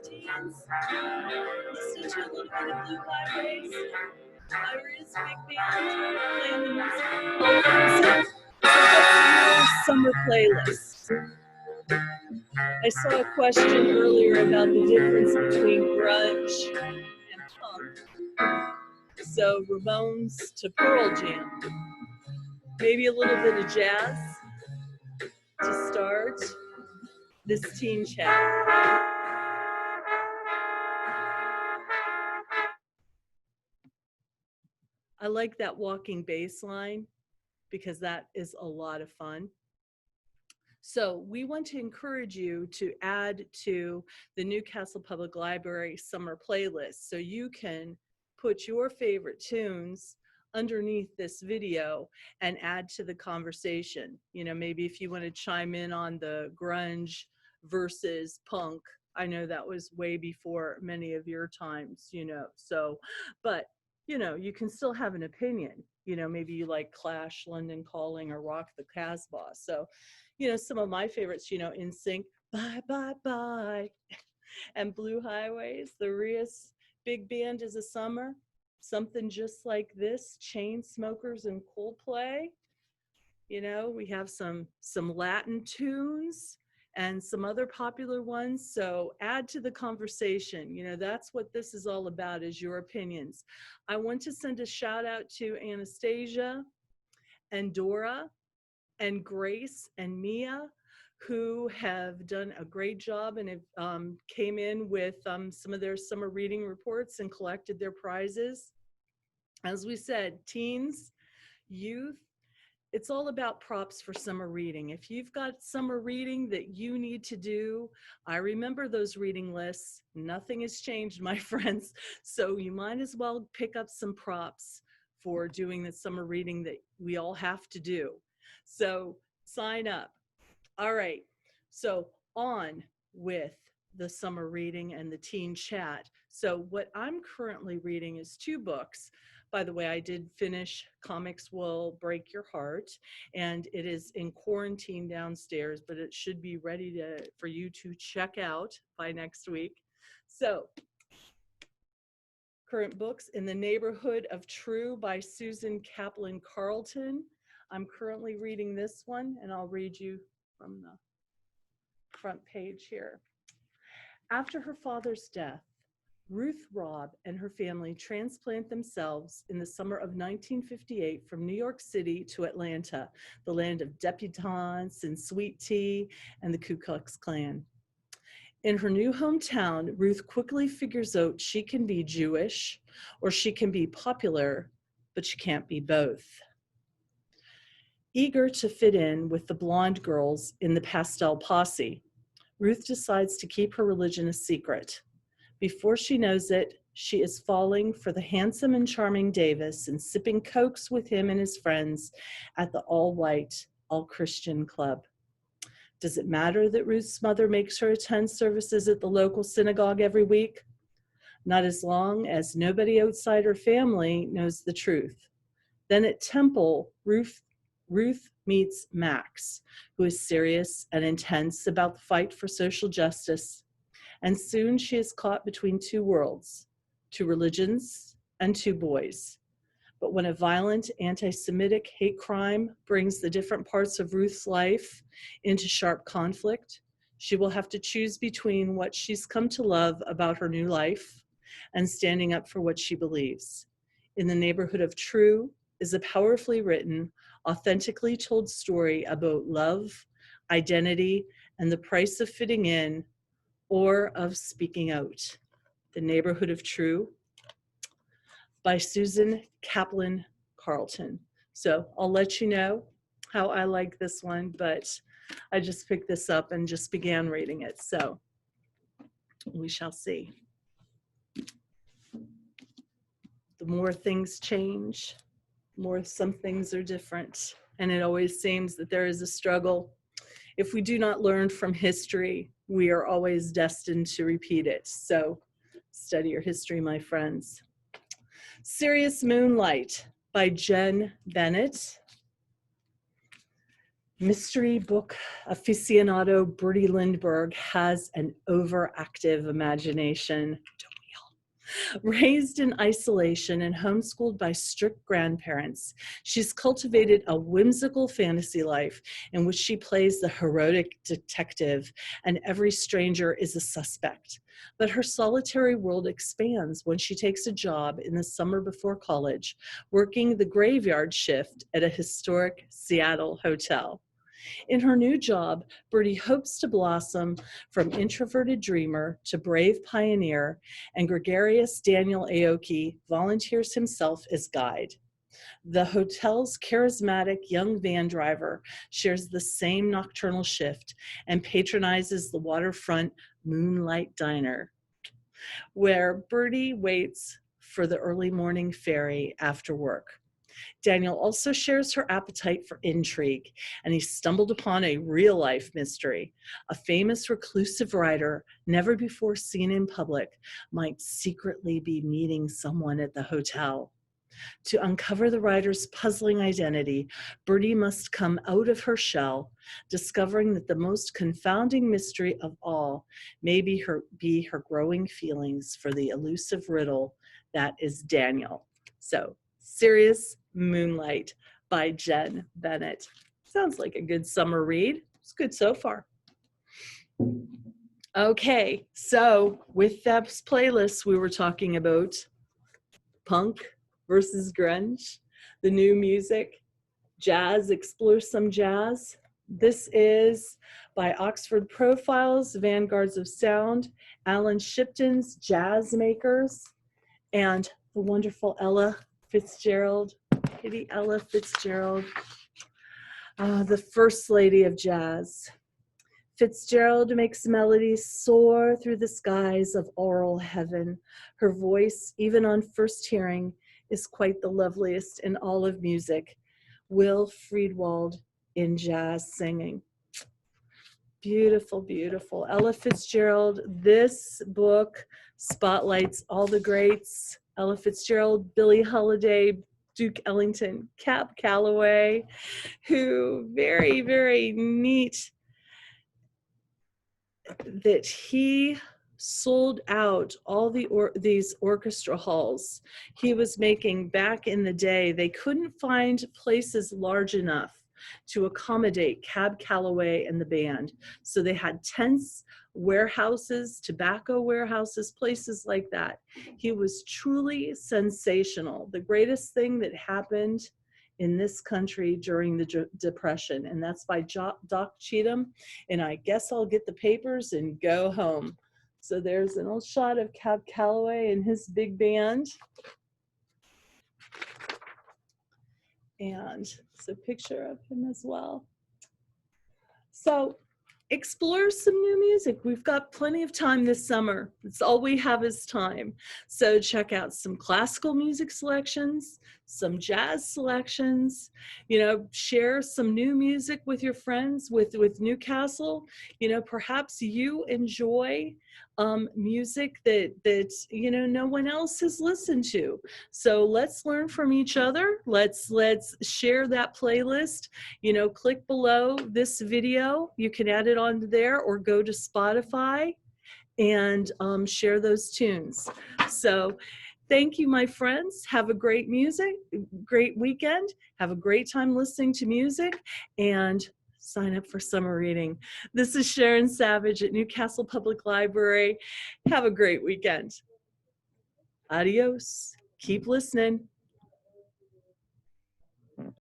teens. Listen to a little bit of Blue Highways. Ira's big band playing the music. What's your summer playlist? I saw a question earlier about the difference between grunge and punk. So Ramones to Pearl Jam. Maybe a little bit of jazz to start this teen chat. I like that walking bass line because that is a lot of fun. So we want to encourage you to add to the Newcastle Public Library summer playlist so you can put your favorite tunes underneath this video and add to the conversation. You know, maybe if you want to chime in on the grunge versus punk. I know that was way before many of your times, you know, so, but you know, you can still have an opinion. You know, maybe you like Clash, London Calling, or Rock the Casbah. So, you know, some of my favorites, you know, NSYNC, Bye Bye Bye, and Blue Highways, the Rios Big Band is a Summer, Something Just Like This, Chainsmokers and Coldplay. You know, we have some Latin tunes and some other popular ones. So add to the conversation. You know, that's what this is all about, is your opinions. I want to send a shout out to Anastasia and Dora and Grace and Mia, who have done a great job and have came in with some of their summer reading reports and collected their prizes. As we said, teens, youth, it's all about props for summer reading. If you've got summer reading that you need to do, I remember those reading lists. Nothing has changed, my friends. So you might as well pick up some props for doing the summer reading that we all have to do. So sign up. All right. So on with the summer reading and the teen chat. So what I'm currently reading is 2 books. By the way, I did finish Comics Will Break Your Heart, and it is in quarantine downstairs, but it should be ready for you to check out by next week. So, current books, In the Neighborhood of True by Susan Kaplan Carlton. I'm currently reading this one, and I'll read you from the front page here. After her father's death, Ruth Robb and her family transplant themselves in the summer of 1958 from New York City to Atlanta, the land of debutantes and sweet tea and the Ku Klux Klan. In her new hometown, Ruth quickly figures out she can be Jewish or she can be popular, but she can't be both. Eager to fit in with the blonde girls in the pastel posse, Ruth decides to keep her religion a secret. Before she knows it, she is falling for the handsome and charming Davis and sipping Cokes with him and his friends at the all-white, all-Christian club. Does it matter that Ruth's mother makes her attend services at the local synagogue every week? Not as long as nobody outside her family knows the truth. Then at Temple, Ruth meets Max, who is serious and intense about the fight for social justice. And soon she is caught between 2 worlds, 2 religions and 2 boys. But when a violent anti-Semitic hate crime brings the different parts of Ruth's life into sharp conflict, she will have to choose between what she's come to love about her new life and standing up for what she believes. In the Neighborhood of True is a powerfully written, authentically told story about love, identity, and the price of fitting in or of speaking out. The Neighborhood of True by Susan Kaplan Carlton. So I'll let you know how I like this one, but I just picked this up and just began reading it. So we shall see. The more things change, more some things are different. And it always seems that there is a struggle. If we do not learn from history, we are always destined to repeat it. So study your history, my friends. Serious Moonlight by Jen Bennett. Mystery book aficionado Bertie Lindbergh has an overactive imagination. Raised in isolation and homeschooled by strict grandparents, she's cultivated a whimsical fantasy life in which she plays the heroic detective, and every stranger is a suspect. But her solitary world expands when she takes a job in the summer before college, working the graveyard shift at a historic Seattle hotel. In her new job, Bertie hopes to blossom from introverted dreamer to brave pioneer, and gregarious Daniel Aoki volunteers himself as guide. The hotel's charismatic young van driver shares the same nocturnal shift and patronizes the waterfront Moonlight Diner, where Bertie waits for the early morning ferry after work. Daniel also shares her appetite for intrigue, and he stumbled upon a real-life mystery. A famous reclusive writer, never before seen in public, might secretly be meeting someone at the hotel. To uncover the writer's puzzling identity, Bertie must come out of her shell, discovering that the most confounding mystery of all may be her growing feelings for the elusive riddle that is Daniel. So, Serious Moonlight by Jen Bennett. Sounds like a good summer read. It's good so far. Okay, so with that playlist, we were talking about punk versus grunge, the new music, jazz, explore some jazz. This is by Oxford Profiles, Vanguards of Sound, Alan Shipton's Jazz Makers, and the wonderful Ella Fitzgerald, Kitty Ella Fitzgerald, the First Lady of Jazz. Fitzgerald makes melodies soar through the skies of oral heaven. Her voice, even on first hearing, is quite the loveliest in all of music. Will Friedwald in jazz singing. Beautiful, beautiful. Ella Fitzgerald, this book spotlights all the greats. Ella Fitzgerald, Billie Holiday, Duke Ellington, Cab Calloway, who very, very neat that he sold out all these orchestra halls he was making back in the day. They couldn't find places large enough to accommodate Cab Calloway and the band. So they had tents, warehouses, tobacco warehouses, places like that. He was truly sensational. The greatest thing that happened in this country during the Depression, and that's by Doc Cheatham. And I guess I'll get the papers and go home. So there's an old shot of Cab Calloway and his big band. And it's a picture of him as well. So explore some new music. We've got plenty of time this summer. It's all we have is time. So check out some classical music selections, some jazz selections, share some new music with your friends with Newcastle. Perhaps you enjoy music that no one else has listened to. So let's learn from each other. Let's share that playlist. Click below this video. You can add it onto there, or go to Spotify and share those tunes. So thank you, my friends. Have a great weekend. Have a great time listening to music, and sign up for summer reading. This is Sharon Savage at Newcastle Public Library. Have a great weekend. Adios. Keep listening.